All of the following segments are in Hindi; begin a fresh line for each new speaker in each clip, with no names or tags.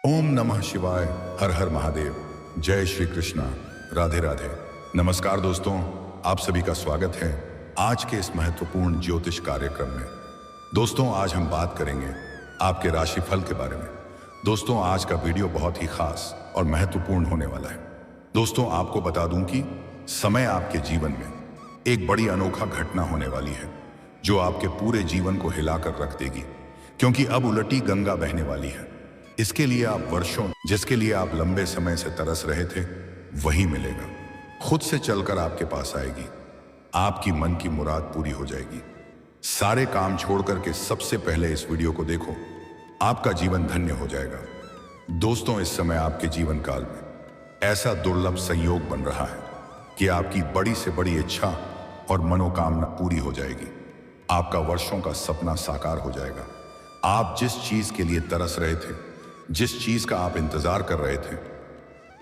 ओम नमः शिवाय। हर हर महादेव। जय श्री कृष्णा। राधे राधे। नमस्कार दोस्तों, आप सभी का स्वागत है आज के इस महत्वपूर्ण ज्योतिष कार्यक्रम में। दोस्तों, आज हम बात करेंगे आपके राशिफल के बारे में। दोस्तों, आज का वीडियो बहुत ही खास और महत्वपूर्ण होने वाला है। दोस्तों, आपको बता दूं कि समय आपके जीवन में एक बड़ी अनोखा घटना होने वाली है जो आपके पूरे जीवन को हिलाकर रख देगी, क्योंकि अब उलटी गंगा बहने वाली है। इसके लिए आप वर्षों, जिसके लिए आप लंबे समय से तरस रहे थे, वही मिलेगा। खुद से चलकर आपके पास आएगी। आपकी मन की मुराद पूरी हो जाएगी। सारे काम छोड़कर के सबसे पहले इस वीडियो को देखो, आपका जीवन धन्य हो जाएगा। दोस्तों, इस समय आपके जीवन काल में ऐसा दुर्लभ संयोग बन रहा है कि आपकी बड़ी से बड़ी इच्छा और मनोकामना पूरी हो जाएगी। आपका वर्षों का सपना साकार हो जाएगा। आप जिस चीज के लिए तरस रहे थे, जिस चीज का आप इंतजार कर रहे थे,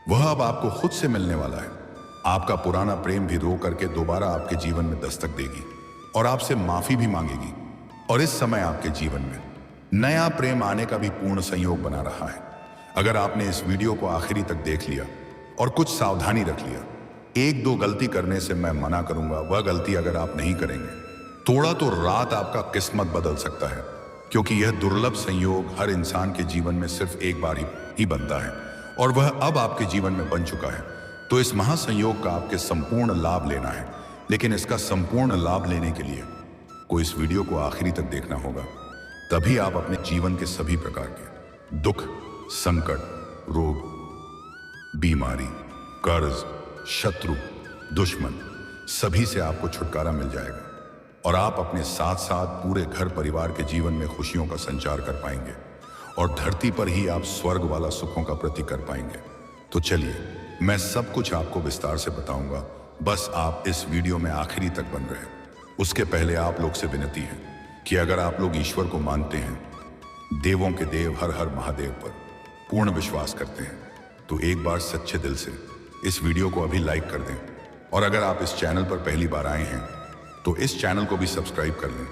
वह अब आपको खुद से मिलने वाला है। आपका पुराना प्रेम भी रो करके दोबारा आपके जीवन में दस्तक देगी और आपसे माफी भी मांगेगी। और इस समय आपके जीवन में नया प्रेम आने का भी पूर्ण संयोग बना रहा है। अगर आपने इस वीडियो को आखिरी तक देख लिया और कुछ सावधानी रख लिया, एक दो गलती करने से मैं मना करूंगा, वह गलती अगर आप नहीं करेंगे, थोड़ा तो रात आपका किस्मत बदल सकता है, क्योंकि यह दुर्लभ संयोग हर इंसान के जीवन में सिर्फ एक बार ही बनता है और वह अब आपके जीवन में बन चुका है। तो इस महासंयोग का आपके संपूर्ण लाभ लेना है, लेकिन इसका संपूर्ण लाभ लेने के लिए को इस वीडियो को आखिरी तक देखना होगा। तभी आप अपने जीवन के सभी प्रकार के दुख, संकट, रोग, बीमारी, कर्ज, शत्रु, दुश्मन, सभी से आपको छुटकारा मिल जाएगा और आप अपने साथ साथ पूरे घर परिवार के जीवन में खुशियों का संचार कर पाएंगे और धरती पर ही आप स्वर्ग वाला सुखों का प्रतीक कर पाएंगे। तो चलिए, मैं सब कुछ आपको विस्तार से बताऊंगा, बस आप इस वीडियो में आखिरी तक बन रहे। उसके पहले आप लोग से विनती है कि अगर आप लोग ईश्वर को मानते हैं, देवों के देव हर हर महादेव पर पूर्ण विश्वास करते हैं, तो एक बार सच्चे दिल से इस वीडियो को अभी लाइक कर दें। और अगर आप इस चैनल पर पहली बार आए हैं तो इस चैनल को भी सब्सक्राइब कर लें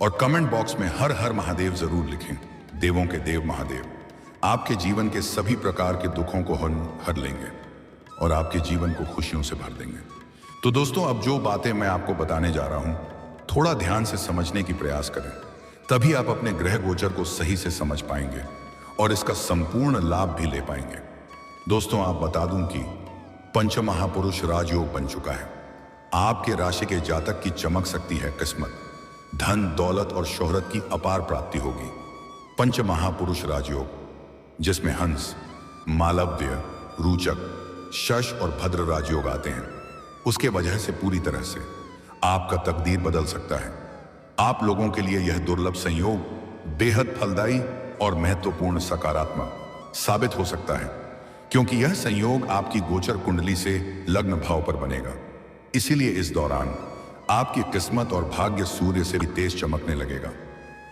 और कमेंट बॉक्स में हर हर महादेव जरूर लिखें। देवों के देव महादेव आपके जीवन के सभी प्रकार के दुखों को हर लेंगे और आपके जीवन को खुशियों से भर देंगे। तो दोस्तों, अब जो बातें मैं आपको बताने जा रहा हूं, थोड़ा ध्यान से समझने की प्रयास करें, तभी आप अपने ग्रह गोचर को सही से समझ पाएंगे और इसका संपूर्ण लाभ भी ले पाएंगे। दोस्तों, आप बता दूं कि पंचमहापुरुष राजयोग बन चुका है। आपके राशि के जातक की चमक सकती है किस्मत, धन, दौलत और शोहरत की अपार प्राप्ति होगी। पंच महापुरुष राजयोग, जिसमें हंस, मालव्य, रूचक, शश और भद्र राजयोग आते हैं, उसके वजह से पूरी तरह से आपका तकदीर बदल सकता है। आप लोगों के लिए यह दुर्लभ संयोग बेहद फलदायी और महत्वपूर्ण सकारात्मक साबित हो सकता है, क्योंकि यह संयोग आपकी गोचर कुंडली से लग्न भाव पर बनेगा। इसीलिए इस दौरान आपकी किस्मत और भाग्य सूर्य से भी तेज चमकने लगेगा।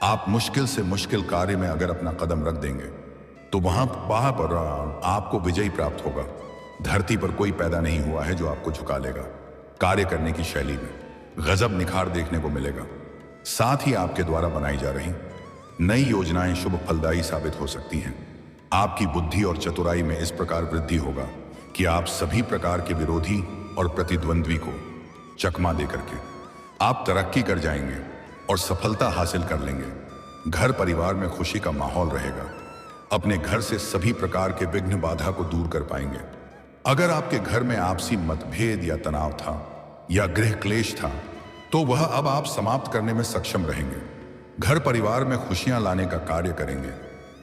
आप मुश्किल से मुश्किल कार्य में अगर अपना कदम रख देंगे तो वहां पर आपको विजय प्राप्त होगा। धरती पर कोई पैदा नहीं हुआ है जो आपको झुका लेगा। कार्य करने की शैली में गजब निखार देखने को मिलेगा। साथ ही आपके द्वारा बनाई जा रही नई योजनाएं शुभ फलदायी साबित हो सकती हैं। आपकी बुद्धि और चतुराई में इस प्रकार वृद्धि होगा कि आप सभी प्रकार के विरोधी और प्रतिद्वंद्वी को चकमा देकर के आप तरक्की कर जाएंगे और सफलता हासिल कर लेंगे। घर परिवार में खुशी का माहौल रहेगा। अपने घर से सभी प्रकार के विघ्न बाधा को दूर कर पाएंगे। अगर आपके घर में आपसी मतभेद या तनाव था या गृह क्लेश था, तो वह अब आप समाप्त करने में सक्षम रहेंगे। घर परिवार में खुशियां लाने का कार्य करेंगे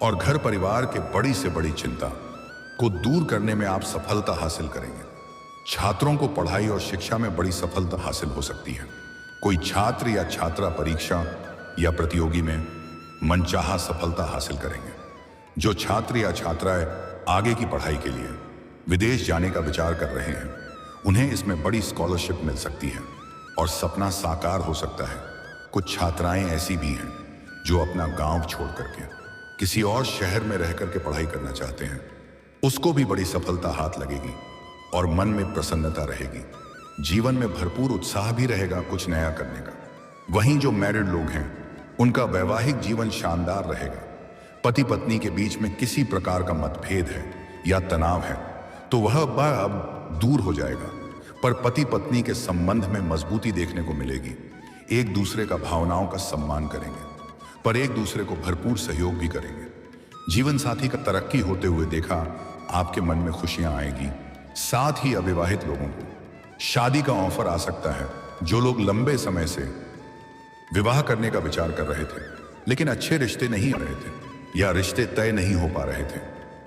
और घर परिवार के बड़ी से बड़ी चिंता को दूर करने में आप सफलता हासिल करेंगे। छात्रों को पढ़ाई और शिक्षा में बड़ी सफलता हासिल हो सकती है। कोई छात्र या छात्रा परीक्षा या प्रतियोगी में मनचाहा सफलता हासिल करेंगे। जो छात्र या छात्राएं आगे की पढ़ाई के लिए विदेश जाने का विचार कर रहे हैं, उन्हें इसमें बड़ी स्कॉलरशिप मिल सकती है और सपना साकार हो सकता है। कुछ छात्राएं ऐसी भी हैं जो अपना गांव छोड़ करके किसी और शहर में रह करके पढ़ाई करना चाहते हैं। उसको भी बड़ी सफलता हाथ लगेगी और मन में प्रसन्नता रहेगी। जीवन में भरपूर उत्साह भी रहेगा कुछ नया करने का। वहीं जो मैरिड लोग हैं, उनका वैवाहिक जीवन शानदार रहेगा। पति पत्नी के बीच में किसी प्रकार का मतभेद है या तनाव है तो वह अब दूर हो जाएगा, पर पति पत्नी के संबंध में मजबूती देखने को मिलेगी। एक दूसरे का भावनाओं का सम्मान करेंगे, पर एक दूसरे को भरपूर सहयोग भी करेंगे। जीवन साथी का तरक्की होते हुए देखा आपके मन में खुशियां आएगी। साथ ही अविवाहित लोगों को शादी का ऑफर आ सकता है। जो लोग लंबे समय से विवाह करने का विचार कर रहे थे लेकिन अच्छे रिश्ते नहीं आ रहे थे या रिश्ते तय नहीं हो पा रहे थे,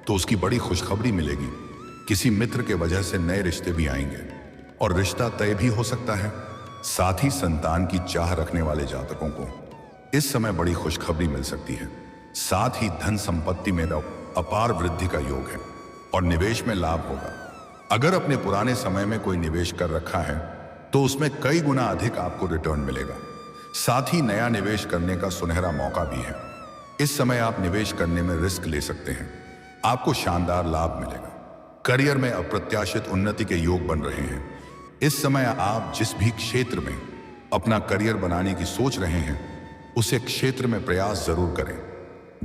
तो उसकी बड़ी खुशखबरी मिलेगी। किसी मित्र के वजह से नए रिश्ते भी आएंगे और रिश्ता तय भी हो सकता है। साथ ही संतान की चाह रखने वाले जातकों को इस समय बड़ी खुशखबरी मिल सकती है। साथ ही धन संपत्ति में अपार वृद्धि का योग है और निवेश में लाभ होगा। अगर अपने पुराने समय में कोई निवेश कर रखा है तो उसमें कई गुना अधिक आपको रिटर्न मिलेगा। साथ ही नया निवेश करने का सुनहरा मौका भी है। इस समय आप निवेश करने में रिस्क ले सकते हैं, आपको शानदार लाभ मिलेगा। करियर में अप्रत्याशित उन्नति के योग बन रहे हैं। इस समय आप जिस भी क्षेत्र में अपना करियर बनाने की सोच रहे हैं उसे क्षेत्र में प्रयास जरूर करें।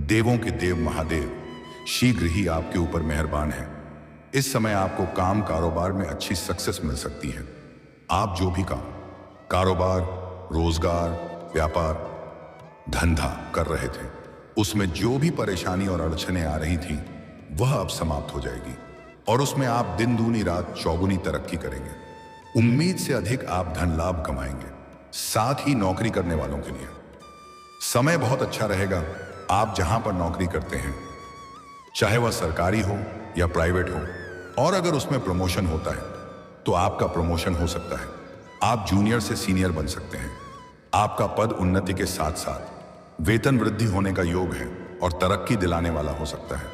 देवों के देव महादेव शीघ्र ही आपके ऊपर मेहरबान है। इस समय आपको काम कारोबार में अच्छी सक्सेस मिल सकती है। आप जो भी काम कारोबार, रोजगार, व्यापार, धंधा कर रहे थे उसमें जो भी परेशानी और अड़चने आ रही थी वह अब समाप्त हो जाएगी और उसमें आप दिन दूनी रात चौगुनी तरक्की करेंगे। उम्मीद से अधिक आप धन लाभ कमाएंगे। साथ ही नौकरी करने वालों के लिए समय बहुत अच्छा रहेगा। आप जहां पर नौकरी करते हैं चाहे वह सरकारी हो या प्राइवेट हो, और अगर उसमें प्रमोशन होता है तो आपका प्रमोशन हो सकता है। आप जूनियर से सीनियर बन सकते हैं। आपका पद उन्नति के साथ साथ वेतन वृद्धि होने का योग है और तरक्की दिलाने वाला हो सकता है।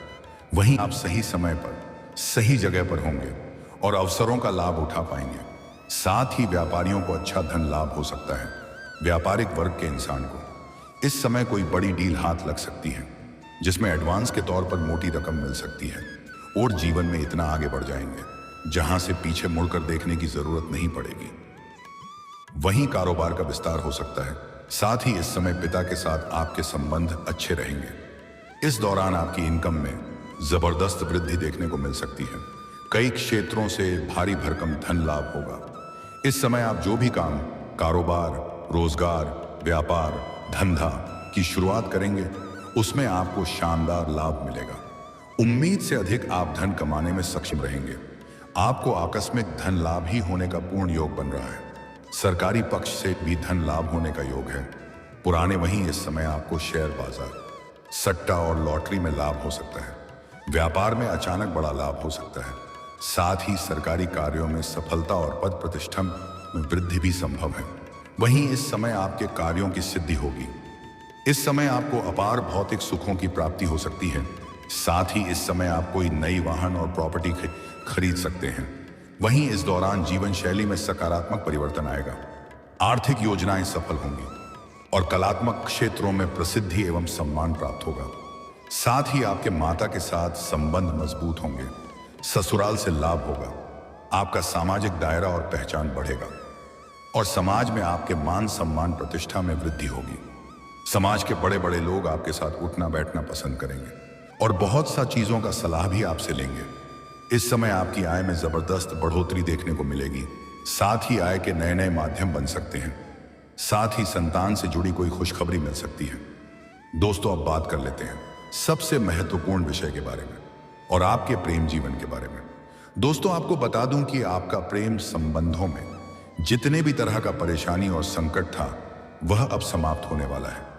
वहीं आप सही समय पर सही जगह पर होंगे और अवसरों का लाभ उठा पाएंगे। साथ ही व्यापारियों को अच्छा धन लाभ हो सकता है। व्यापारिक वर्ग के इंसान को इस समय कोई बड़ी डील हाथ लग सकती है जिसमें एडवांस के तौर पर मोटी रकम मिल सकती है और जीवन में इतना आगे बढ़ जाएंगे जहां से पीछे मुड़कर देखने की जरूरत नहीं पड़ेगी। वहीं कारोबार का विस्तार हो सकता है। साथ ही इस समय पिता के साथ आपके संबंध अच्छे रहेंगे। इस दौरान आपकी इनकम में जबरदस्त वृद्धि देखने को मिल सकती है। कई क्षेत्रों से भारी भरकम धन लाभ होगा। इस समय आप जो भी काम कारोबार, रोजगार, व्यापार, धंधा की शुरुआत करेंगे उसमें आपको शानदार लाभ मिलेगा। उम्मीद से अधिक आप धन कमाने में सक्षम रहेंगे। आपको आकस्मिक धन लाभ ही होने का पूर्ण योग बन रहा है। सरकारी पक्ष से भी धन लाभ होने का योग है। पुराने वहीं इस समय आपको शेयर बाजार, सट्टा और लॉटरी में लाभ हो सकता है। व्यापार में अचानक बड़ा लाभ हो सकता है। साथ ही सरकारी कार्यों में सफलता और पद प्रतिष्ठा में वृद्धि भी संभव है। वहीं इस समय आपके कार्यों की सिद्धि होगी। इस समय आपको अपार भौतिक सुखों की प्राप्ति हो सकती है। साथ ही इस समय आप कोई नई वाहन और प्रॉपर्टी खरीद सकते हैं। वहीं इस दौरान जीवन शैली में सकारात्मक परिवर्तन आएगा। आर्थिक योजनाएं सफल होंगी और कलात्मक क्षेत्रों में प्रसिद्धि एवं सम्मान प्राप्त होगा। साथ ही आपके माता के साथ संबंध मजबूत होंगे। ससुराल से लाभ होगा। आपका सामाजिक दायरा और पहचान बढ़ेगा और समाज में आपके मान सम्मान प्रतिष्ठा में वृद्धि होगी। समाज के बड़े बड़े लोग आपके साथ उठना बैठना पसंद करेंगे और बहुत सा चीजों का सलाह भी आपसे लेंगे। इस समय आपकी आय में जबरदस्त बढ़ोतरी देखने को मिलेगी। साथ ही आय के नए नए माध्यम बन सकते हैं। साथ ही संतान से जुड़ी कोई खुशखबरी मिल सकती है। दोस्तों, अब बात कर लेते हैं सबसे महत्वपूर्ण विषय के बारे में और आपके प्रेम जीवन के बारे में। दोस्तों, आपको बता दूं कि आपका प्रेम संबंधों में जितने भी तरह का परेशानी और संकट था वह अब समाप्त होने वाला है।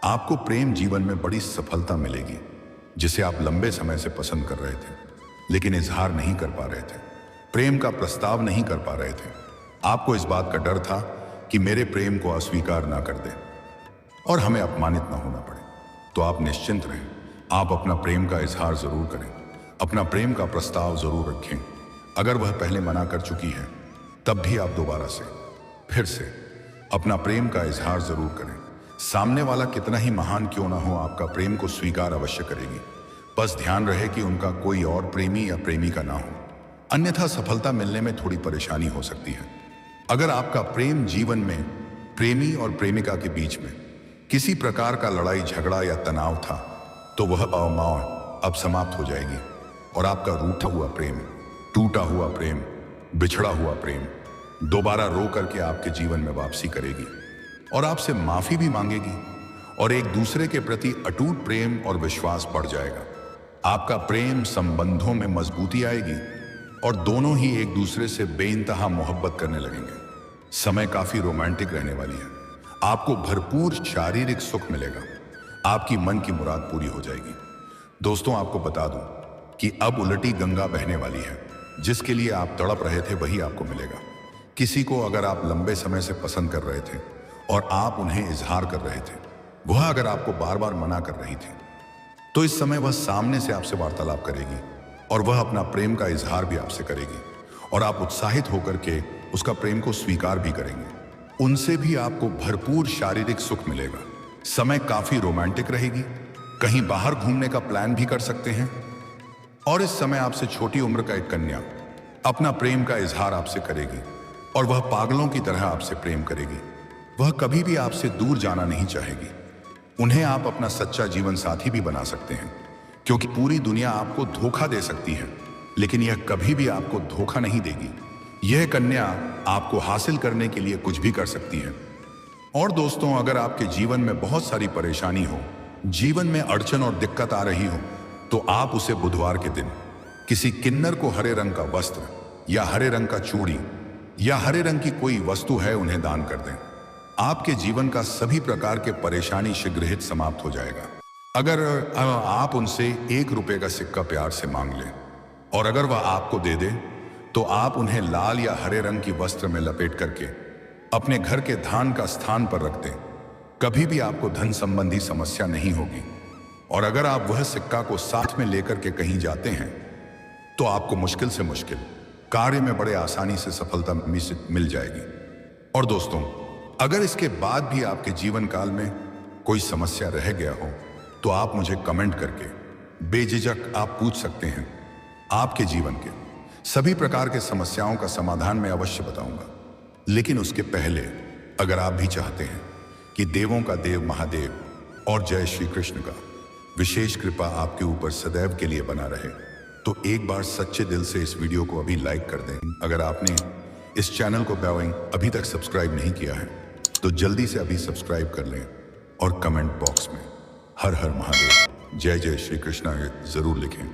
आपको प्रेम जीवन में बड़ी सफलता मिलेगी जिसे आप लंबे समय से पसंद कर रहे थे लेकिन इजहार नहीं कर पा रहे थे, प्रेम का प्रस्ताव नहीं कर पा रहे थे। आपको इस बात का डर था कि मेरे प्रेम को अस्वीकार ना कर दें और हमें अपमानित ना होना पड़े। तो आप निश्चिंत रहें, आप अपना प्रेम का इजहार जरूर करें, अपना प्रेम का प्रस्ताव जरूर रखें। अगर वह पहले मना कर चुकी है तब भी आप दोबारा से फिर से अपना प्रेम का इजहार जरूर करें। सामने वाला कितना ही महान क्यों ना हो, आपका प्रेम को स्वीकार अवश्य करेगी। बस ध्यान रहे कि उनका कोई और प्रेमी या प्रेमिका ना हो, अन्यथा सफलता मिलने में थोड़ी परेशानी हो सकती है। अगर आपका प्रेम जीवन में प्रेमी और प्रेमिका के बीच में किसी प्रकार का लड़ाई झगड़ा या तनाव था तो वह अवमान अब समाप्त हो जाएगी और आपका रूठा हुआ प्रेम, टूटा हुआ प्रेम, बिछड़ा हुआ प्रेम दोबारा रो करके आपके जीवन में वापसी करेगी और आपसे माफी भी मांगेगी और एक दूसरे के प्रति अटूट प्रेम और विश्वास बढ़ जाएगा। आपका प्रेम संबंधों में मजबूती आएगी और दोनों ही एक दूसरे से बेइंतहा मोहब्बत करने लगेंगे। समय काफी रोमांटिक रहने वाली है। आपको भरपूर शारीरिक सुख मिलेगा। आपकी मन की मुराद पूरी हो जाएगी। दोस्तों, आपको बता दूं कि अब उलटी गंगा बहने वाली है। जिसके लिए आप तड़प रहे थे वही आपको मिलेगा। किसी को अगर आप लंबे समय से पसंद कर रहे थे और आप उन्हें इजहार कर रहे थे, वह अगर आपको बार बार मना कर रही थी, तो इस समय वह सामने से आपसे वार्तालाप करेगी और वह अपना प्रेम का इजहार भी आपसे करेगी और आप उत्साहित होकर के उसका प्रेम को स्वीकार भी करेंगे। उनसे भी आपको भरपूर शारीरिक सुख मिलेगा। समय काफी रोमांटिक रहेगी। कहीं बाहर घूमने का प्लान भी कर सकते हैं और इस समय आपसे छोटी उम्र का एक कन्या अपना प्रेम का इजहार आपसे करेगी और वह पागलों की तरह आपसे प्रेम करेगी। वह कभी भी आपसे दूर जाना नहीं चाहेगी। उन्हें आप अपना सच्चा जीवन साथी भी बना सकते हैं, क्योंकि पूरी दुनिया आपको धोखा दे सकती है, लेकिन यह कभी भी आपको धोखा नहीं देगी। यह कन्या आपको हासिल करने के लिए कुछ भी कर सकती है। और दोस्तों, अगर आपके जीवन में बहुत सारी परेशानी हो, जीवन में अड़चन और दिक्कत आ रही हो, तो आप उसे बुधवार के दिन किसी किन्नर को हरे रंग का वस्त्र या हरे रंग का चूड़ी या हरे रंग की कोई वस्तु है उन्हें दान कर दें। आपके जीवन का सभी प्रकार के परेशानी शीघ्र समाप्त हो जाएगा। अगर आप उनसे 1 रुपए का सिक्का प्यार से मांग लें और अगर वह आपको दे दे, तो आप उन्हें लाल या हरे रंग की वस्त्र में लपेट करके अपने घर के धान का स्थान पर रख दें। कभी भी आपको धन संबंधी समस्या नहीं होगी। और अगर आप वह सिक्का को साथ में लेकर के कहीं जाते हैं, तो आपको मुश्किल से मुश्किल कार्य में बड़े आसानी से सफलता मिल जाएगी। और दोस्तों, अगर इसके बाद भी आपके जीवन काल में कोई समस्या रह गया हो, तो आप मुझे कमेंट करके बेझिझक आप पूछ सकते हैं। आपके जीवन के सभी प्रकार के समस्याओं का समाधान मैं अवश्य बताऊंगा। लेकिन उसके पहले अगर आप भी चाहते हैं कि देवों का देव महादेव और जय श्री कृष्ण का विशेष कृपा आपके ऊपर सदैव के लिए बना रहे, तो एक बार सच्चे दिल से इस वीडियो को अभी लाइक कर दें। अगर आपने इस चैनल को अभी तक सब्सक्राइब नहीं किया है, तो जल्दी से अभी सब्सक्राइब कर लें और कमेंट बॉक्स में हर हर महादेव, जय जय श्री कृष्णा जरूर लिखें।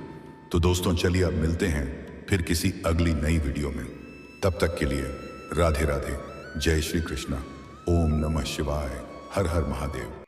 तो दोस्तों, चलिए अब मिलते हैं फिर किसी अगली नई वीडियो में। तब तक के लिए राधे राधे, जय श्री कृष्णा, ओम नमः शिवाय, हर हर महादेव।